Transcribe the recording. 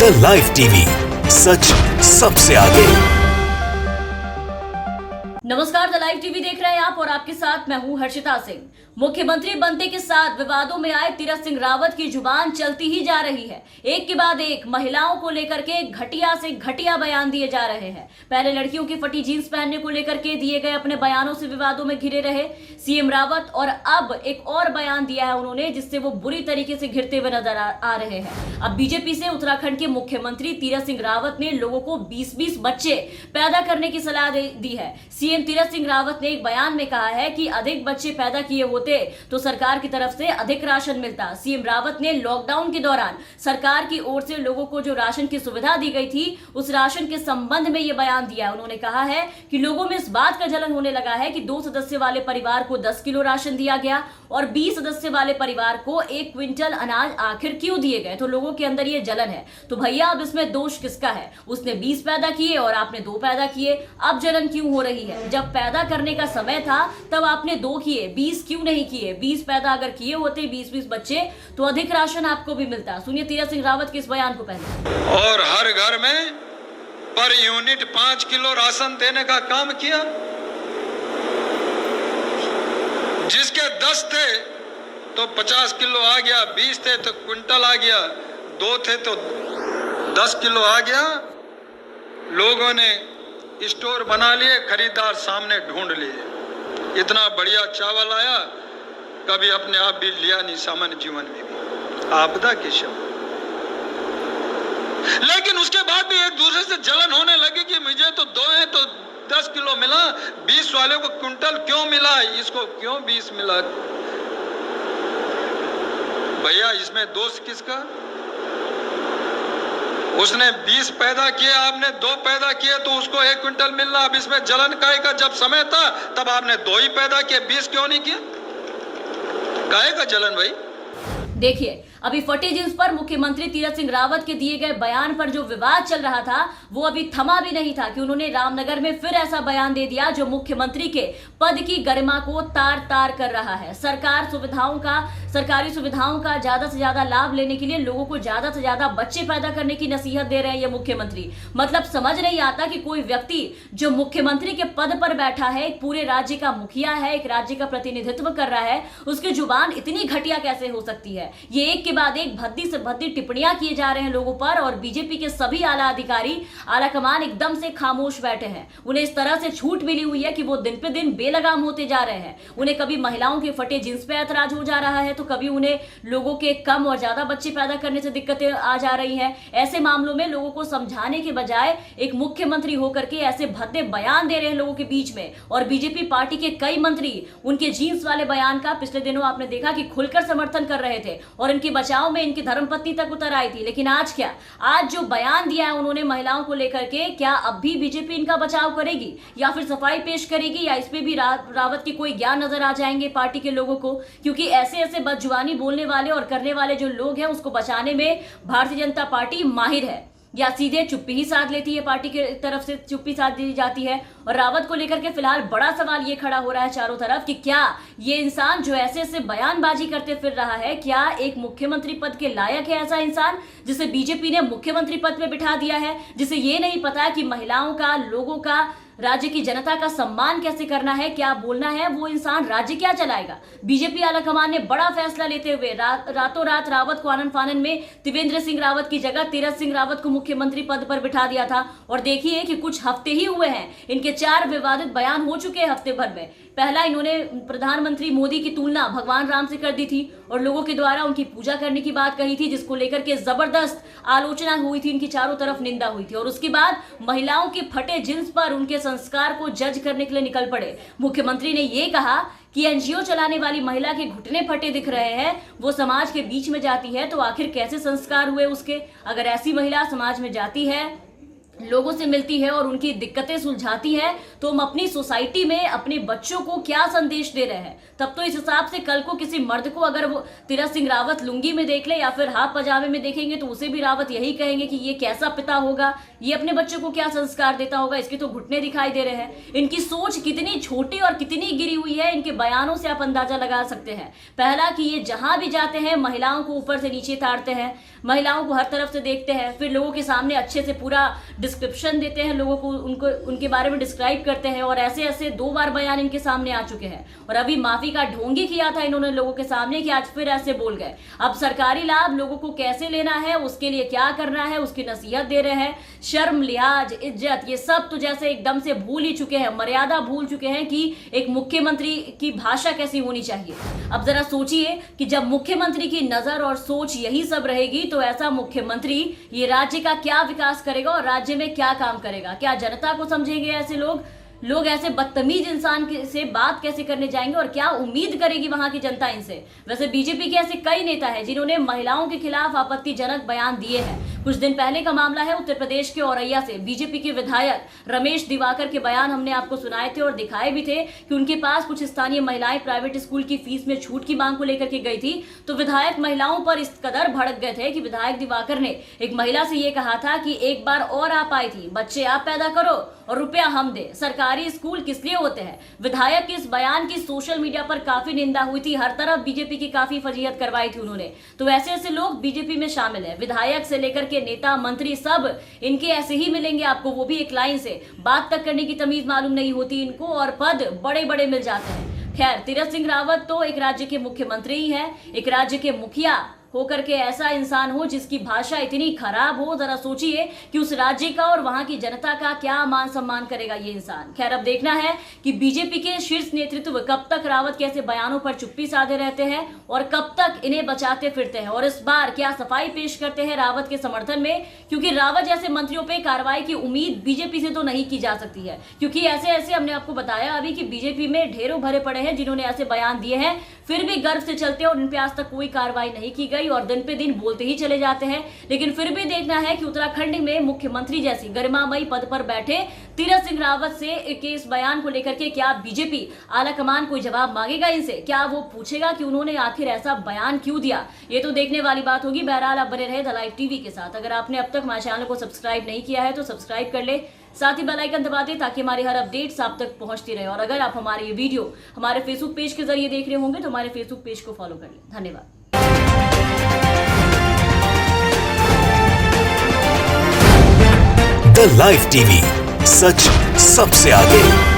The live TV, सच सबसे आगे। नमस्कार, द लाइव टीवी देख रहे हैं आप और आपके साथ मैं हूं हर्षिता सिंह। मुख्यमंत्री बनने के साथ विवादों में आए तीरथ सिंह रावत की जुबान चलती ही जा रही है। एक के बाद एक महिलाओं को लेकर के घटिया से घटिया बयान दिए जा रहे हैं। पहले लड़कियों की फटी जींस पहनने को लेकर के दिए गए अपने बयानों से विवादों में घिरे रहे सीएम रावत, और अब एक और बयान दिया है उन्होंने जिससे वो बुरी तरीके से घिरते हुए नजर आ रहे हैं। अब बीजेपी से उत्तराखंड के मुख्यमंत्री तीरथ सिंह रावत ने लोगों को 20-20 बच्चे पैदा करने की सलाह दी है। सीएम तीरथ सिंह रावत ने एक बयान में कहा है कि अधिक बच्चे पैदा किए होते तो सरकार की तरफ से अधिक राशन मिलता। सीएम रावत ने लॉकडाउन के दौरान सरकार की ओर से लोगों को जो राशन की सुविधा दी गई थी उस राशन के संबंध में यह बयान दिया। उन्होंने कहा है कि लोगों में इस बात का जलन होने लगा है कि 2 सदस्य वाले परिवार को 10 किलो राशन दिया गया और 20 सदस्य वाले परिवार को 1 क्विंटल अनाज आखिर क्यों दिए गए। तो लोगों के अंदर ये जलन है। तो भैया अब इसमें दोष किसका है? उसने 20 पैदा किए और आपने 2 पैदा किए, अब जलन क्यों हो रही है? जब पैदा करने का समय था तब आपने 2 किए, 20 क्यों नहीं किए? 20 पैदा अगर किए होते 20-20 बच्चे तो अधिक राशन आपको भी मिलता। सुनिए तीरथ सिंह रावत के इस बयान को पहले। और हर घर में पर यूनिट 5 किलो राशन देने का काम किया। जिसके 10 थे तो 50 किलो आ गया, 20 थे तो क्विंटल आ गया, 2 थे तो 10 किलो आ गया। लोगों ने स्टोर बना लिए, खरीदार सामने ढूंढ लिए। इतना बढ़िया चावल आया, कभी अपने आप भी लिया नहीं सामान्य जीवन में भी, आपदा के शब्द। लेकिन उसके बाद भी एक दूसरे से जलन होने लगी कि मुझे तो 2 है तो 10 किलो मिला, 20 वाले को क्विंटल क्यों मिला, इसको क्यों 20 मिला। भैया इसमें दोष किसका? उसने 20 पैदा किए, आपने 2 पैदा किए तो उसको 1 क्विंटल मिलना। अब इसमें जलन काहे का? जब समय था तब आपने 2 ही पैदा किए, 20 क्यों नहीं किए? काहे का जलन भाई? देखिए, अभी फटी जींस पर मुख्यमंत्री तीरथ सिंह रावत के दिए गए बयान पर जो विवाद चल रहा था वो अभी थमा भी नहीं था कि उन्होंने रामनगर में फिर ऐसा बयान दे दिया जो मुख्यमंत्री के पद की गरिमा को तार-तार कर रहा है। सरकारी सुविधाओं का ज्यादा से ज्यादा लाभ लेने के लिए लोगों को ज्यादा से ज्यादा बच्चे पैदा करने की नसीहत दे रहे हैं ये मुख्यमंत्री। मतलब समझ नहीं आता कि कोई व्यक्ति जो मुख्यमंत्री के पद पर बैठा है, एक पूरे राज्य का मुखिया है, एक राज्य का प्रतिनिधित्व कर रहा है, उसकी जुबान इतनी घटिया कैसे हो सकती है? ये एक के बाद एक भद्दी से भद्दी टिप्पणियां किए जा रहे हैं लोगों पर, और बीजेपी के सभी आला अधिकारी, आला कमान एकदम से खामोश बैठे हैं। उन्हें इस तरह से छूट मिली हुई है कि वो दिन पे दिन बेलगाम होते जा रहे हैं। उन्हें कभी महिलाओं के फटे जींस पे ऐतराज हो जा रहा है तो कभी उन्हें लोगों के कम और ज्यादा बच्चे पैदा करने से दिक्कतें आ जा रही हैं। ऐसे मामलों में लोगों को समझाने के बजाय एक मुख्यमंत्री होकर के ऐसे भद्दे बयान दे रहे हैं लोगों के बीच में। और बीजेपी पार्टी के कई मंत्री उनके जींस वाले बयान का पिछले दिनों आपने देखा कि खुलकर समर्थन कर रहे थे और इनके बचाव में इनकी धर्मपत्नी तक उतर आई थी। लेकिन आज क्या? आज जो बयान दिया है उन्होंने महिलाओं को लेकर के, क्या अब भी बीजेपी इनका बचाव करेगी या फिर सफाई पेश करेगी, या इस पे भी रावत की कोई ज्ञान नजर आ जाएंगे पार्टी के लोगों को? क्योंकि ऐसे बदजुबानी बोलने वाले और करने वाले जो लोग हैं उसको बचाने में भारतीय जनता पार्टी माहिर है, या सीधे चुप्पी ही साध लेती है, पार्टी की तरफ से चुप्पी साध दी जाती है। और रावत को लेकर के फिलहाल बड़ा सवाल ये खड़ा हो रहा है चारों तरफ कि क्या ये इंसान जो ऐसे बयानबाजी करते फिर रहा है, क्या एक मुख्यमंत्री पद के लायक है ऐसा इंसान जिसे बीजेपी ने मुख्यमंत्री पद पे बिठा दिया है, जिसे ये नहीं पता कि महिलाओं का, लोगों का, राज्य की जनता का सम्मान कैसे करना है, क्या बोलना है? वो इंसान राज्य क्या चलाएगा? बीजेपी आलाकमान ने बड़ा फैसला लेते हुए रातों रात रावत को आनन फानन में त्रिवेंद्र सिंह रावत की जगह तीरथ सिंह रावत को मुख्यमंत्री पद पर बिठा दिया था। और देखिए कि कुछ हफ्ते ही हुए हैं, इनके 4 विवादित बयान हो चुके हैं हफ्ते भर में। पहला, इन्होंने प्रधानमंत्री मोदी की तुलना भगवान राम से कर दी थी और लोगों के द्वारा उनकी पूजा करने की बात कही थी, जिसको लेकर के जबरदस्त आलोचना हुई थी, इनकी चारों तरफ निंदा हुई थी। और उसके बाद महिलाओं के फटे जींस पर उनके संस्कार को जज करने के लिए निकल पड़े। मुख्यमंत्री ने यह कहा कि एनजीओ चलाने वाली महिला के घुटने फटे दिख रहे हैं, वो समाज के बीच में जाती है तो आखिर कैसे संस्कार हुए उसके? अगर ऐसी महिला समाज में जाती है लोगों से मिलती है और उनकी दिक्कतें सुलझाती है, तो हम अपनी सोसाइटी में अपने बच्चों को क्या संदेश दे रहे हैं। तब तो इस हिसाब से कल को किसी मर्द को अगर वो तीरथ सिंह रावत लुंगी में देख ले या फिर हाफ पजामे में देखेंगे तो उसे भी रावत यही कहेंगे कि ये कैसा पिता होगा, ये अपने बच्चों को क्या संस्कार देता होगा, इसके तो घुटने दिखाई दे रहे हैं। इनकी सोच कितनी छोटी और कितनी गिरी हुई है, इनके बयानों से आप अंदाजा लगा सकते हैं। पहला कि ये जहां भी जाते हैं महिलाओं को ऊपर से नीचे ताड़ते हैं, महिलाओं को हर तरफ से देखते हैं, फिर लोगों के सामने अच्छे से पूरा डिस्क्रिप्शन देते हैं, लोगों को उनके बारे में डिस्क्राइब करते हैं, और ऐसे ऐसे 2 बार बयान इनके सामने आ चुके हैं। और अभी माफी का ढोंगी किया था इन्होंने लोगों के सामने कि आज फिर ऐसे बोल गए। अब सरकारी लाभ लोगों को कैसे लेना है, उसके लिए क्या करना है, उसकी नसीहत दे रहे हैं। शर्म, लिहाज, इज्जत, ये सब तो जैसे एकदम से भूल ही चुके हैं, मर्यादा भूल चुके हैं कि एक मुख्यमंत्री की भाषा कैसी होनी चाहिए। अब जरा सोचिए कि जब मुख्यमंत्री की नजर और सोच यही सब रहेगी तो ऐसा मुख्यमंत्री ये राज्य का क्या विकास करेगा और राज्य में क्या काम करेगा। क्या जनता को समझेंगे ऐसे लोग ऐसे बदतमीज इंसान से बात कैसे करने जाएंगे और क्या उम्मीद करेगी वहां की जनता इनसे। वैसे बीजेपी के ऐसे कई नेता हैं जिन्होंने महिलाओं के खिलाफ आपत्तिजनक बयान दिए हैं। कुछ दिन पहले का मामला है उत्तर प्रदेश के औरैया से बीजेपी के विधायक रमेश दिवाकर के बयान हमने आपको सुनाए थे और दिखाए भी थे कि उनके पास कुछ स्थानीय महिलाएं प्राइवेट स्कूल की फीस में छूट की मांग को लेकर के गई थी, तो विधायक महिलाओं पर इस कदर भड़क गए थे कि विधायक दिवाकर ने एक महिला से यह कहा था कि एक बार और आप आई थी, बच्चे आप पैदा करो और रुपया हम दे, सरकारी स्कूल किस लिए होते हैं। विधायक के इस बयान की सोशल मीडिया पर काफी निंदा हुई थी, हर तरफ बीजेपी की काफी फजीहत करवाई थी उन्होंने। तो ऐसे ऐसे लोग बीजेपी में शामिल है, विधायक से लेकर के नेता मंत्री सब इनके ऐसे ही मिलेंगे आपको, वो भी एक लाइन से बात तक करने की तमीज मालूम नहीं होती इनको और पद बड़े बड़े मिल जाते हैं। खैर, तीरथ सिंह रावत तो एक राज्य के मुख्यमंत्री ही है, एक राज्य के मुखिया होकर के ऐसा इंसान हो जिसकी भाषा इतनी खराब हो, जरा सोचिए कि उस राज्य का और वहां की जनता का क्या मान सम्मान करेगा ये इंसान। खैर, अब देखना है कि बीजेपी के शीर्ष नेतृत्व कब तक रावत के ऐसे बयानों पर चुप्पी साधे रहते हैं और कब तक इन्हें बचाते फिरते हैं, और इस बार क्या सफाई पेश करते हैं रावत के समर्थन में, क्योंकि रावत जैसे मंत्रियों पर कार्रवाई की उम्मीद बीजेपी से तो नहीं की जा सकती है। क्योंकि ऐसे ऐसे हमने आपको बताया अभी कि बीजेपी में ढेरों भरे पड़े हैं जिन्होंने ऐसे बयान दिए हैं, फिर भी गर्व से चलते हैं और इन पे आज तक कोई कार्रवाई नहीं की गई और दिन पे दिन बोलते ही चले जाते हैं। लेकिन फिर भी देखना है कि उत्तराखंड में मुख्यमंत्री जैसी गरिमामयी पद पर बैठे तीरथ सिंह रावत से इस बयान को लेकर के क्या बीजेपी आलाकमान कोई जवाब मांगेगा इनसे, क्या वो पूछेगा कि उन्होंने आखिर ऐसा बयान क्यों दिया। ये तो देखने वाली बात होगी। बहरहाल आप बने रहे द लाइव टीवी के साथ। अगर आपने अब तक हमारे चैनल को सब्सक्राइब नहीं किया है तो सब्सक्राइब कर ले, साथ ही बेल आइकन दबा दें ताकि हमारी हर अपडेट्स आप तक पहुंचती रहे। और अगर आप हमारे ये वीडियो हमारे फेसबुक पेज के जरिए देख रहे होंगे तो हमारे फेसबुक पेज को फॉलो कर लें। धन्यवाद। द लाइव टीवी, सच सबसे आगे।